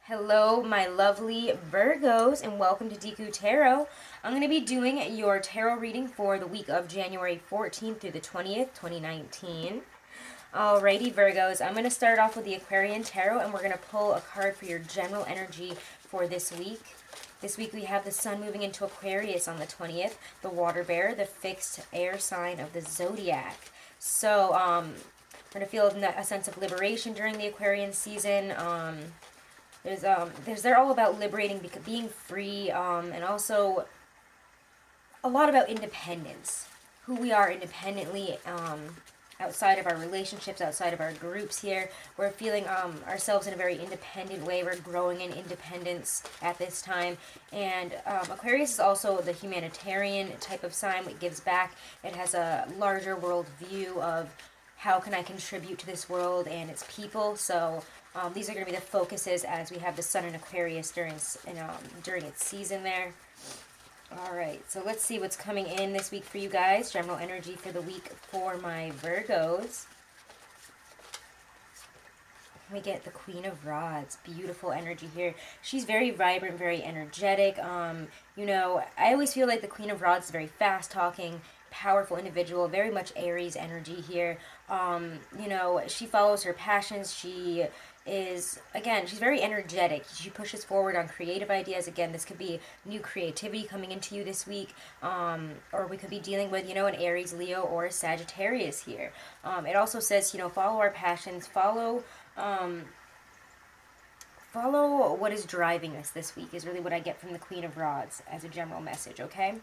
Hello, my lovely Virgos, and welcome to Deku Tarot. I'm going to be doing your tarot reading for the week of January 14th through the 20th, 2019. Alrighty, Virgos, I'm going to start off with the Aquarian Tarot, and we're going to pull a card for your general energy for this week. This week we have the Sun moving into Aquarius on the 20th, the Water Bear, the fixed air sign of the Zodiac. So, we're going to feel a sense of liberation during the Aquarian season. They're all about liberating, being free, and also a lot about independence. Who we are independently, outside of our relationships, outside of our groups here. We're feeling ourselves in a very independent way. We're growing in independence at this time. And Aquarius is also the humanitarian type of sign. It gives back. It has a larger world view of how can I contribute to this world and its people. So these are going to be the focuses as we have the Sun in Aquarius during its season there. Alright, so let's see what's coming in this week for you guys. General energy for the week for my Virgos. We get the Queen of Rods. Beautiful energy here. She's very vibrant, very energetic. You know, I always feel like the Queen of Rods is very fast-talking, powerful individual, very much Aries energy here. You know, she follows her passions. She is, again, she's very energetic. She pushes forward on creative ideas. Again, this could be new creativity coming into you this week, or we could be dealing with, you know, an Aries, Leo, or a Sagittarius here. It also says, you know, follow our passions, follow what is driving us this week is really what I get from the Queen of Rods as a general message, okay?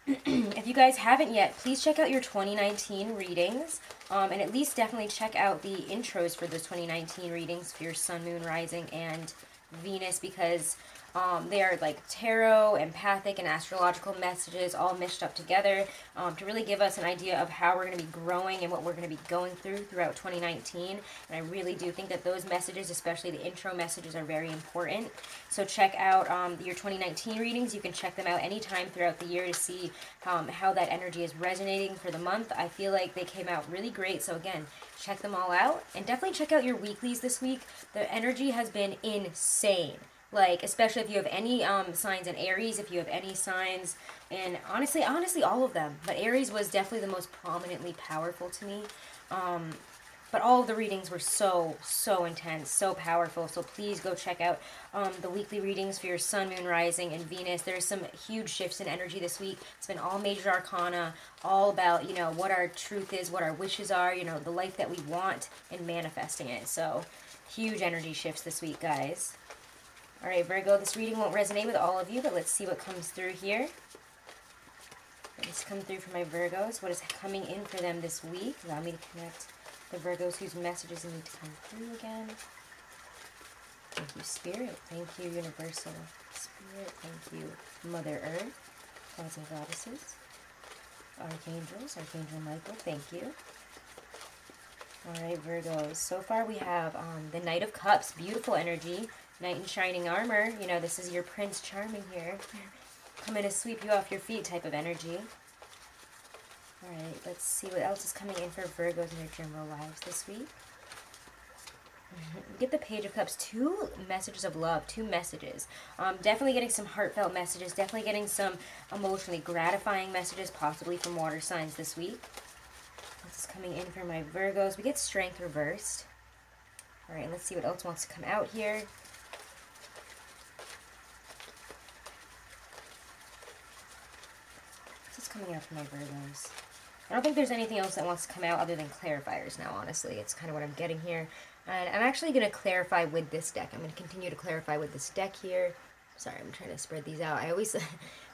If you guys haven't yet, please check out your 2019 readings, and at least definitely check out the intros for the 2019 readings for your Sun, Moon, Rising, and Venus, because they are like tarot, empathic, and astrological messages all meshed up together to really give us an idea of how we're going to be growing and what we're going to be going throughout 2019. And I really do think that those messages, especially the intro messages, are very important. So check out your 2019 readings. You can check them out anytime throughout the year to see how that energy is resonating for the month. I feel like they came out really great. So again, check them all out. And definitely check out your weeklies this week. The energy has been insane. Like, especially if you have any signs in Aries, if you have any signs, and honestly, all of them. But Aries was definitely the most prominently powerful to me. But all of the readings were so intense, so powerful. So please go check out the weekly readings for your Sun, Moon, Rising, and Venus. There's some huge shifts in energy this week. It's been all major arcana, all about, you know, what our truth is, what our wishes are, you know, the life that we want, and manifesting it. So huge energy shifts this week, guys. Alright, Virgo, this reading won't resonate with all of you, but let's see what comes through here. Let's come through for my Virgos. What is coming in for them this week? Allow me to connect the Virgos whose messages need to come through again. Thank you, Spirit. Thank you, Universal Spirit. Thank you, Mother Earth, gods and goddesses, archangels, Archangel Michael. Thank you. Alright, Virgos. So far we have the Knight of Cups. Beautiful energy. Knight in shining armor. You know, this is your Prince Charming here. Coming to sweep you off your feet type of energy. Alright, let's see what else is coming in for Virgos in their general lives this week. Get the Page of Cups. 2 messages of love. 2 messages. Definitely getting some heartfelt messages. Definitely getting some emotionally gratifying messages, possibly from water signs this week. This is coming in for my Virgos. We get Strength reversed. Alright, let's see what else wants to come out here. Coming out for my Virgos. I don't think there's anything else that wants to come out other than clarifiers now, honestly. It's kind of what I'm getting here. And I'm actually going to clarify with this deck. I'm going to continue to clarify with this deck here. Sorry, I'm trying to spread these out. I always feel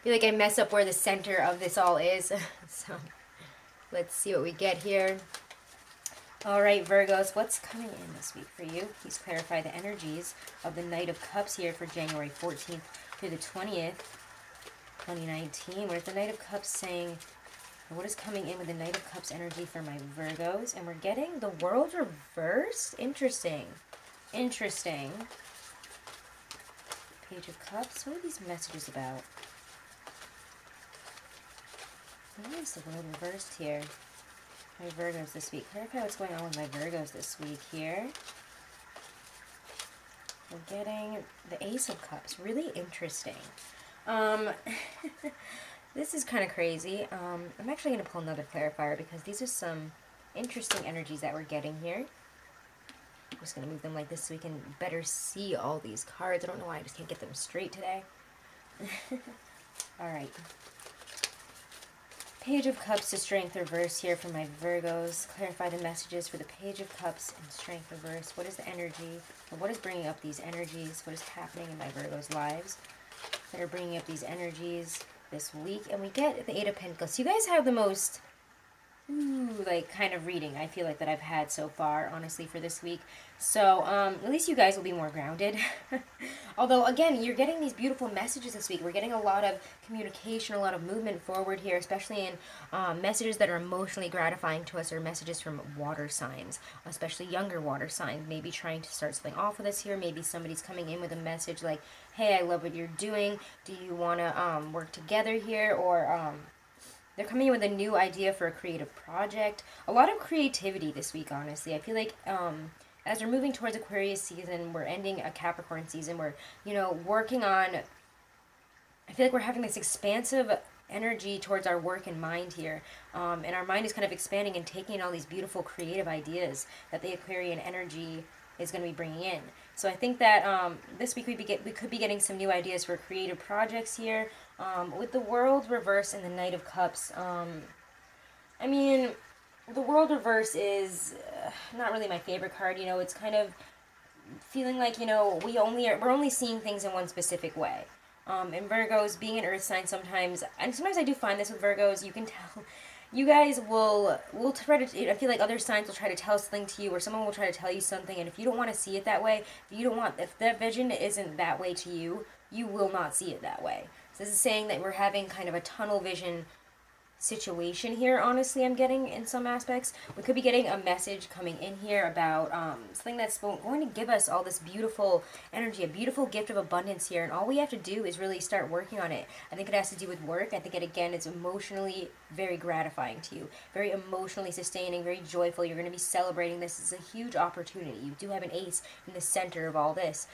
like I mess up where the center of this all is. So let's see what we get here. Alright, Virgos, what's coming in this week for you? Please clarify the energies of the Knight of Cups here for January 14th through the 20th. 2019. What is the Knight of Cups saying? What is coming in with the Knight of Cups energy for my Virgos? And we're getting the World reversed. Interesting. Interesting. Page of Cups. What are these messages about? What is the World reversed here? My Virgos this week. Clarify what's going on with my Virgos this week here. we're getting the Ace of Cups. Really interesting. This is kind of crazy. I'm actually going to pull another clarifier because these are some interesting energies that we're getting here. I'm just going to move them like this so we can better see all these cards. I don't know why I just can't get them straight today. Alright. Page of Cups to Strength reverse here for my Virgos. Clarify the messages for the Page of Cups and Strength reverse. What is the energy? Or what is bringing up these energies? What is happening in my Virgos' lives that are bringing up these energies this week? And we get the Eight of Pentacles. So you guys have the most like kind of reading I feel like that I've had so far, honestly, for this week. So at least you guys will be more grounded. Although again, you're getting these beautiful messages this week. We're getting a lot of communication, a lot of movement forward here, especially in messages that are emotionally gratifying to us, or messages from water signs, especially younger water signs, maybe trying to start something off with us here. Maybe somebody's coming in with a message like, hey, I love what you're doing, do you want to work together here? Or they're coming in with a new idea for a creative project. A lot of creativity this week, honestly. I feel like as we're moving towards Aquarius season, we're ending a Capricorn season. We're, you know, working on, I feel like we're having this expansive energy towards our work and mind here. And our mind is kind of expanding and taking in all these beautiful creative ideas that the Aquarian energy is going to be bringing in. So I think that this week we could be getting some new ideas for creative projects here. With the World reverse and the Knight of Cups, I mean, the World reverse is not really my favorite card. You know, it's kind of feeling like, you know, we're only seeing things in one specific way. And Virgos, being an earth sign sometimes, and sometimes I do find this with Virgos, you can tell, you guys will try to, I feel like other signs will try to tell something to you, or someone will try to tell you something, and if you don't want to see it that way, if that vision isn't that way to you, you will not see it that way. So this is saying that we're having kind of a tunnel vision situation here, honestly, I'm getting in some aspects. We could be getting a message coming in here about something that's going to give us all this beautiful energy, a beautiful gift of abundance here, and all we have to do is really start working on it. I think it has to do with work. I think it, again, is emotionally very gratifying to you, very emotionally sustaining, very joyful. You're going to be celebrating this. It's a huge opportunity. You do have an ace in the center of all this,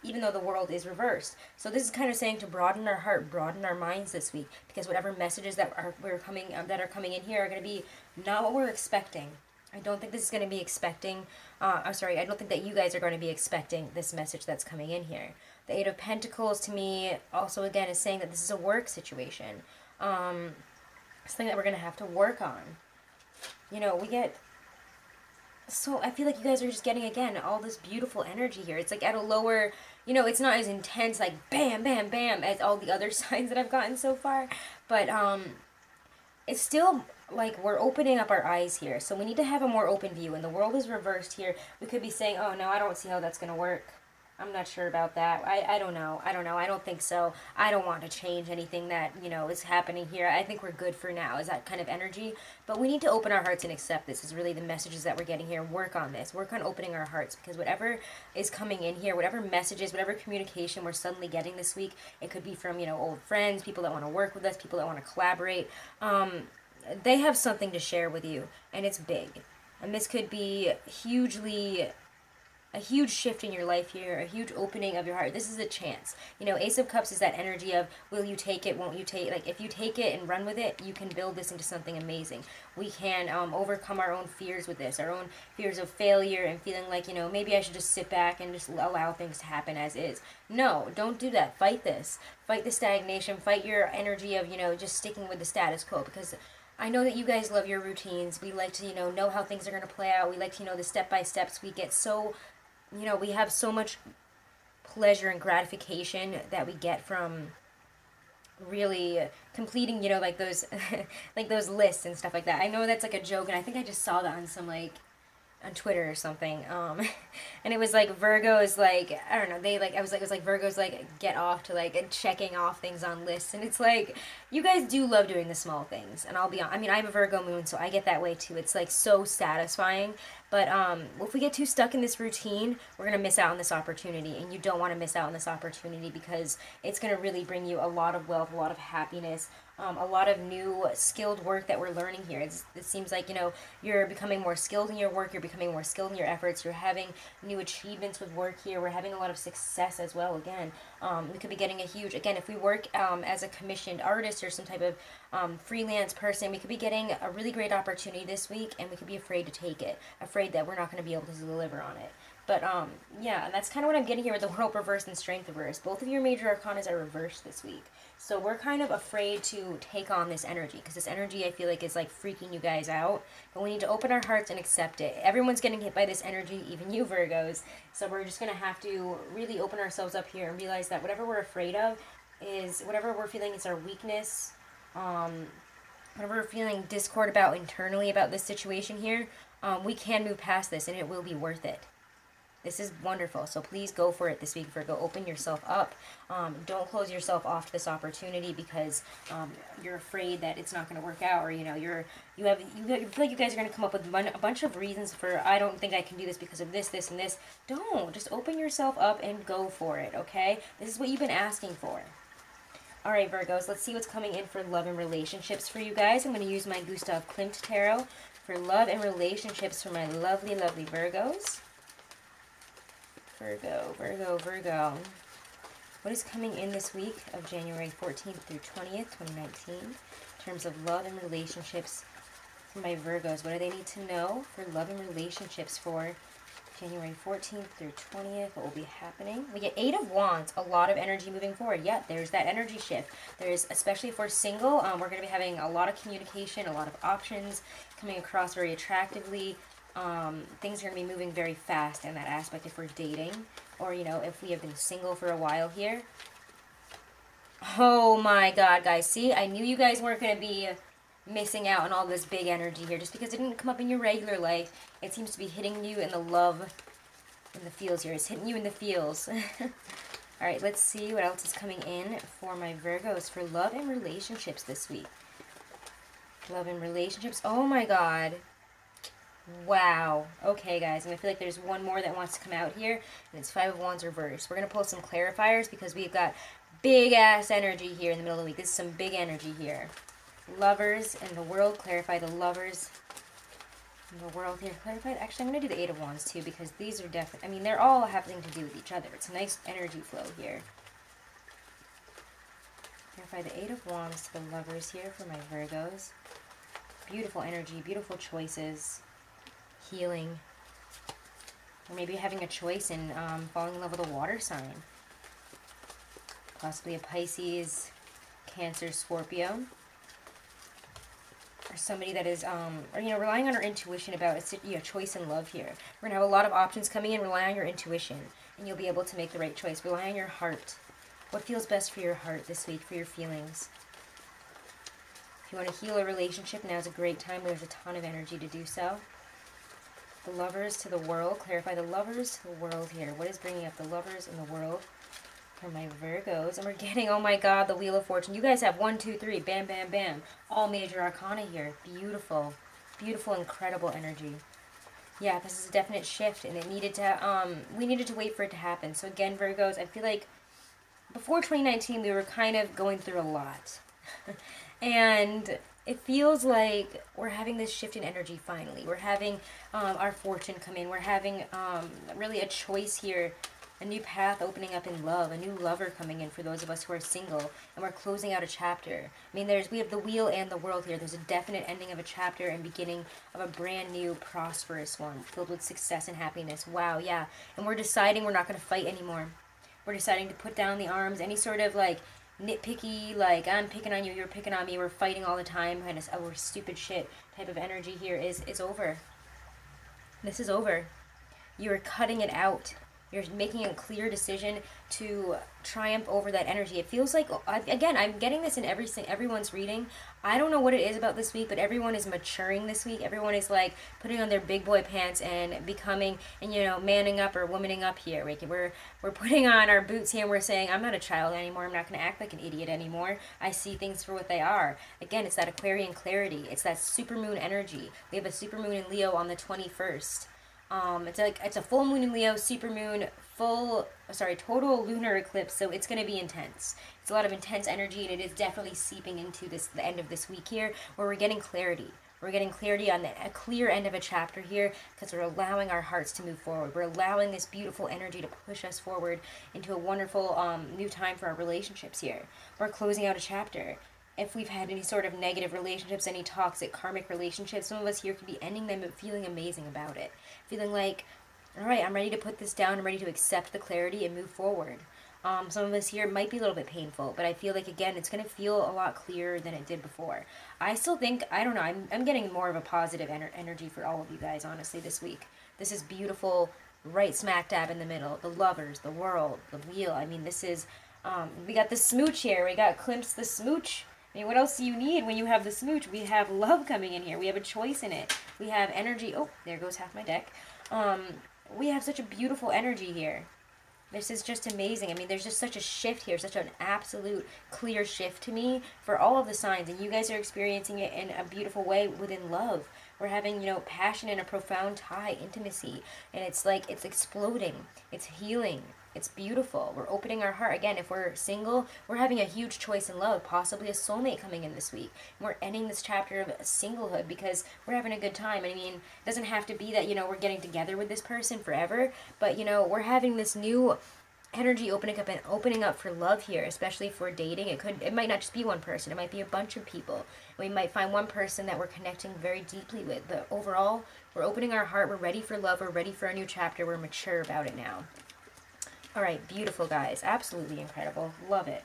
even though the world is reversed. So this is kind of saying to broaden our heart, broaden our minds this week, because whatever messages that are coming in here are going to be not what we're expecting. I don't think this is going to be expecting, I don't think that you guys are going to be expecting this message that's coming in here. The Eight of Pentacles, to me, also, again, is saying that this is a work situation. Something that we're going to have to work on. You know, we get... So I feel like you guys are just getting, again, all this beautiful energy here. It's like at a lower, you know, it's not as intense, like bam, bam, bam, as all the other signs that I've gotten so far. But it's still like we're opening up our eyes here. So we need to have a more open view. And the world is reversed here. We could be saying, oh, no, I don't see how that's going to work. I'm not sure about that. I don't know. I don't think so. I don't want to change anything that, you know, is happening here. I think we're good for now, is that kind of energy. But we need to open our hearts and accept this is really the messages that we're getting here. Work on this. Work on opening our hearts, because whatever is coming in here, whatever messages, whatever communication we're suddenly getting this week, it could be from, you know, old friends, people that want to work with us, people that want to collaborate. They have something to share with you, and it's big. And this could be a huge shift in your life here, a huge opening of your heart. This is a chance. You know, Ace of Cups is that energy of, will you take it, won't you take it? Like, if you take it and run with it, you can build this into something amazing. We can overcome our own fears with this, our own fears of failure and feeling like, you know, maybe I should just sit back and just allow things to happen as is. No, don't do that. Fight this. Fight the stagnation. Fight your energy of, you know, just sticking with the status quo, because I know that you guys love your routines. We like to, you know how things are going to play out. We like to, you know, the step-by-steps. We get so... You know, we have so much pleasure and gratification that we get from really completing, you know, like those like those lists and stuff like that. I know that's like a joke, and I think I just saw that on some, like, on Twitter or something, and it was like Virgos, like, I don't know, it was like Virgos, like, get off to, like, checking off things on lists, and it's like, you guys do love doing the small things, and I'll be honest, I mean, I have a Virgo moon, so I get that way too. It's, like, so satisfying, but if we get too stuck in this routine, we're going to miss out on this opportunity, and you don't want to miss out on this opportunity, because it's going to really bring you a lot of wealth, a lot of happiness, a lot of new skilled work that we're learning here. It seems like, you know, you're becoming more skilled in your work, you're becoming more skilled in your efforts, you're having new achievements with work here, we're having a lot of success as well. Again, we could be getting a huge, again, if we work as a commissioned artist or some type of freelance person, we could be getting a really great opportunity this week, and we could be afraid to take it, afraid that we're not going to be able to deliver on it. But, yeah, and that's kind of what I'm getting here with the World reverse and Strength reverse. Both of your major arcanas are reversed this week. So we're kind of afraid to take on this energy, because this energy, I feel like, is, like, freaking you guys out. But we need to open our hearts and accept it. Everyone's getting hit by this energy, even you Virgos. So we're just going to have to really open ourselves up here and realize that whatever we're afraid of is, whatever we're feeling is our weakness, whatever we're feeling discord about internally about this situation here, we can move past this, and it will be worth it. This is wonderful, so please go for it this week, Virgo. Open yourself up. Don't close yourself off to this opportunity because you're afraid that it's not going to work out, or you know you feel like you guys are going to come up with a bunch of reasons for, I don't think I can do this because of this, this, and this. Don't. Just open yourself up and go for it, okay? This is what you've been asking for. All right, Virgos, let's see what's coming in for love and relationships for you guys. I'm going to use my Gustav Klimt Tarot for love and relationships for my lovely, lovely Virgos. Virgo, Virgo, Virgo. What is coming in this week of January 14th through 20th, 2019, in terms of love and relationships for my Virgos? What do they need to know for love and relationships for January 14th through 20th? What will be happening? We get 8 of Wands, a lot of energy moving forward. Yeah, there's that energy shift. There's, especially if we're single, we're going to be having a lot of communication, a lot of options coming across very attractively. Things are going to be moving very fast in that aspect if we're dating, or, you know, if we have been single for a while here. Oh my god, guys. See, I knew you guys weren't going to be missing out on all this big energy here. Just because it didn't come up in your regular life, it seems to be hitting you in the love, in the feels here. It's hitting you in the feels. Alright, let's see what else is coming in for my Virgos for love and relationships this week. Love and relationships. Oh my god. Wow. Okay, guys, and I feel like there's one more that wants to come out here, and it's 5 of Wands reversed. We're going to pull some clarifiers because we've got big-ass energy here in the middle of the week. This is some big energy here. Lovers in the world. Clarify the lovers in the world here. Clarified. Actually, I'm going to do the 8 of Wands, too, because these are definitely, I mean, they're all having to do with each other. It's a nice energy flow here. Clarify the 8 of Wands to the lovers here for my Virgos. Beautiful energy, beautiful choices. Healing, or maybe having a choice in falling in love with a water sign, possibly a Pisces, Cancer, Scorpio, or somebody that is, or, you know, relying on our intuition about a choice in love here. We're going to have a lot of options coming in. Rely on your intuition, and you'll be able to make the right choice. Rely on your heart. What feels best for your heart this week, for your feelings? If you want to heal a relationship, now's a great time. There's a ton of energy to do so. The lovers to the world. Clarify the lovers to the world here. What is bringing up the lovers in the world for my Virgos? And we're getting, oh my god, the Wheel of Fortune. You guys have 1, 2, 3. Bam, bam, bam. All major arcana here. Beautiful. Beautiful, incredible energy. Yeah, this is a definite shift, and it needed to, we needed to wait for it to happen. So again, Virgos, I feel like before 2019, we were kind of going through a lot. And it feels like we're having this shift in energy finally. We're having our fortune come in. We're having really a choice here, a new path opening up in love, a new lover coming in for those of us who are single, and we're closing out a chapter. I mean, we have the Wheel and the World here. There's a definite ending of a chapter and beginning of a brand new, prosperous one, filled with success and happiness. Wow, yeah. And we're deciding we're not going to fight anymore. We're deciding to put down the arms, any sort of, like, nitpicky, like, I'm picking on you, you're picking on me, we're fighting all the time, kind of, oh, we're stupid shit type of energy here is over. This is over. You're cutting it out. You're making a clear decision to triumph over that energy. It feels like, again, I'm getting this in everyone's reading. I don't know what it is about this week, but everyone is maturing this week. Everyone is, like, putting on their big boy pants and becoming, and, you know, manning up or womaning up here. We're putting on our boots here, and we're saying, I'm not a child anymore. I'm not going to act like an idiot anymore. I see things for what they are. Again, it's that Aquarian clarity. It's that supermoon energy. We have a supermoon in Leo on the 21st. It's a full moon in Leo, super moon, total lunar eclipse, so it's going to be intense. It's a lot of intense energy, and it is definitely seeping into the end of this week here, where we're getting clarity. We're getting clarity on a clear end of a chapter here, because we're allowing our hearts to move forward. We're allowing this beautiful energy to push us forward into a wonderful new time for our relationships here. We're closing out a chapter. If we've had any sort of negative relationships, any toxic karmic relationships, some of us here could be ending them but feeling amazing about it. Feeling like, all right, I'm ready to put this down. I'm ready to accept the clarity and move forward. Some of us here might be a little bit painful, but I feel like, again, it's going to feel a lot clearer than it did before. I still think, I don't know, I'm getting more of a positive energy for all of you guys, honestly, this week. This is beautiful, right smack dab in the middle. The lovers, the world, the wheel. I mean, this is, we got the smooch here. We got Klimt's the smooch. I mean, what else do you need when you have the smooch? We have love coming in here. We have a choice in it. We have energy. Oh, there goes half my deck. We have such a beautiful energy here. This is just amazing. I mean, there's just such a shift here, such an absolute clear shift to me for all of the signs. And you guys are experiencing it in a beautiful way within love. We're having, you know, passion and a profound tie, intimacy. And it's like, it's exploding. It's healing. It's beautiful. We're opening our heart. Again, if we're single, we're having a huge choice in love, possibly a soulmate coming in this week. And we're ending this chapter of singlehood because we're having a good time. I mean, it doesn't have to be that, you know, we're getting together with this person forever, but, you know, we're having this new energy opening up for love here, especially for dating. It might not just be one person. It might be a bunch of people. We might find one person that we're connecting very deeply with, but overall, we're opening our heart. We're ready for love. We're ready for a new chapter. We're mature about it now. All right, beautiful, guys. Absolutely incredible. Love it.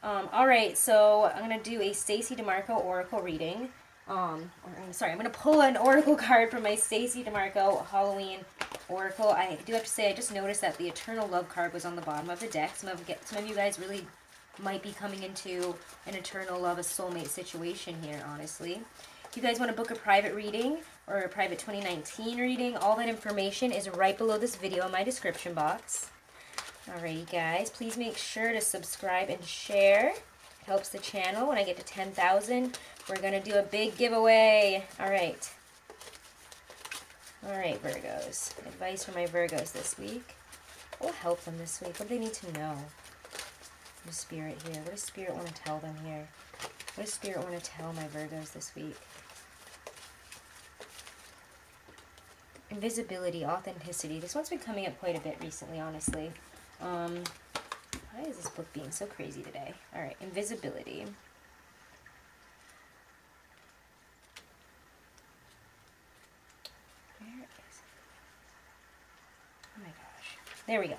All right, so I'm going to do a Stacey DeMarco Oracle reading. I'm going to pull an Oracle card from my Stacey DeMarco Halloween Oracle. I do have to say, I just noticed that the Eternal Love card was on the bottom of the deck. Some of you guys really might be coming into an eternal love, a soulmate situation here, honestly. If you guys want to book a private reading or a private 2019 reading, all that information is right below this video in my description box. Alrighty, guys, please make sure to subscribe and share. It helps the channel. When I get to 10,000, we're going to do a big giveaway. Alright, Virgos. Advice for my Virgos this week. What will help them this week? What do they need to know? What does Spirit here? What does Spirit want to tell them here? What does Spirit want to tell my Virgos this week? Invisibility, authenticity. This one's been coming up quite a bit recently, honestly. Why is this book being so crazy today? Alright, invisibility. Where is it? Oh my gosh. There we go.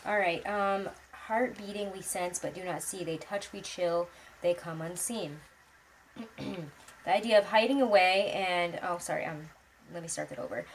Alright, heart beating we sense but do not see. They touch, we chill, they come unseen. The idea of hiding away and... Oh, sorry, let me start that over.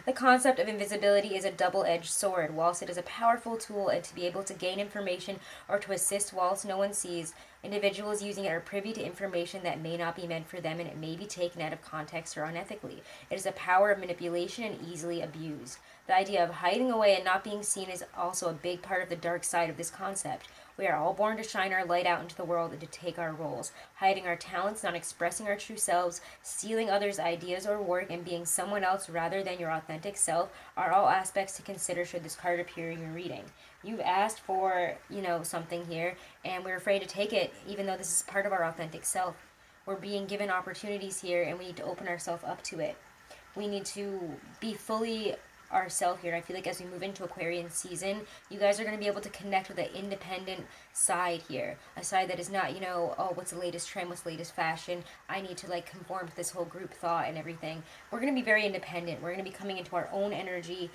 The concept of invisibility is a double-edged sword. Whilst it is a powerful tool and to be able to gain information or to assist whilst no one sees, individuals using it are privy to information that may not be meant for them and it may be taken out of context or unethically. It is a power of manipulation and easily abused. The idea of hiding away and not being seen is also a big part of the dark side of this concept. We are all born to shine our light out into the world and to take our roles. Hiding our talents, not expressing our true selves, stealing others' ideas or work, and being someone else rather than your authentic self are all aspects to consider should this card appear in your reading. You've asked for, you know, something here, and we're afraid to take it, even though this is part of our authentic self. We're being given opportunities here, and we need to open ourselves up to it. We need to be fully ourselves here. I feel like as we move into Aquarian season, you guys are going to be able to connect with an independent side here. A side that is not, you know, oh, what's the latest trend, what's the latest fashion, I need to like conform to this whole group thought and everything. We're going to be very independent. We're going to be coming into our own energy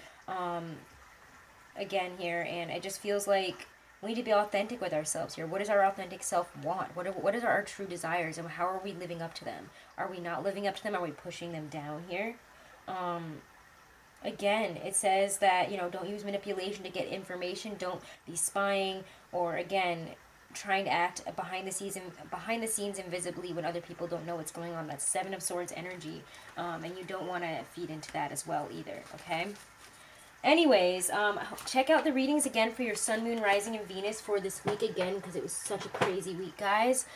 again here, and it just feels like we need to be authentic with ourselves here. What does our authentic self want? What is our true desires, and how are we living up to them? Are we not living up to them? Are we pushing them down here? Again, it says that, you know, don't use manipulation to get information. Don't be spying or, again, trying to act behind the scenes invisibly when other people don't know what's going on. That's Seven of Swords energy, and you don't want to feed into that as well either, okay? Anyways, check out the readings again for your Sun, Moon, Rising, and Venus for this week again, because it was such a crazy week, guys.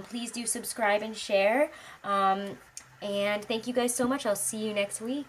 Please do subscribe and share, and thank you guys so much. I'll see you next week.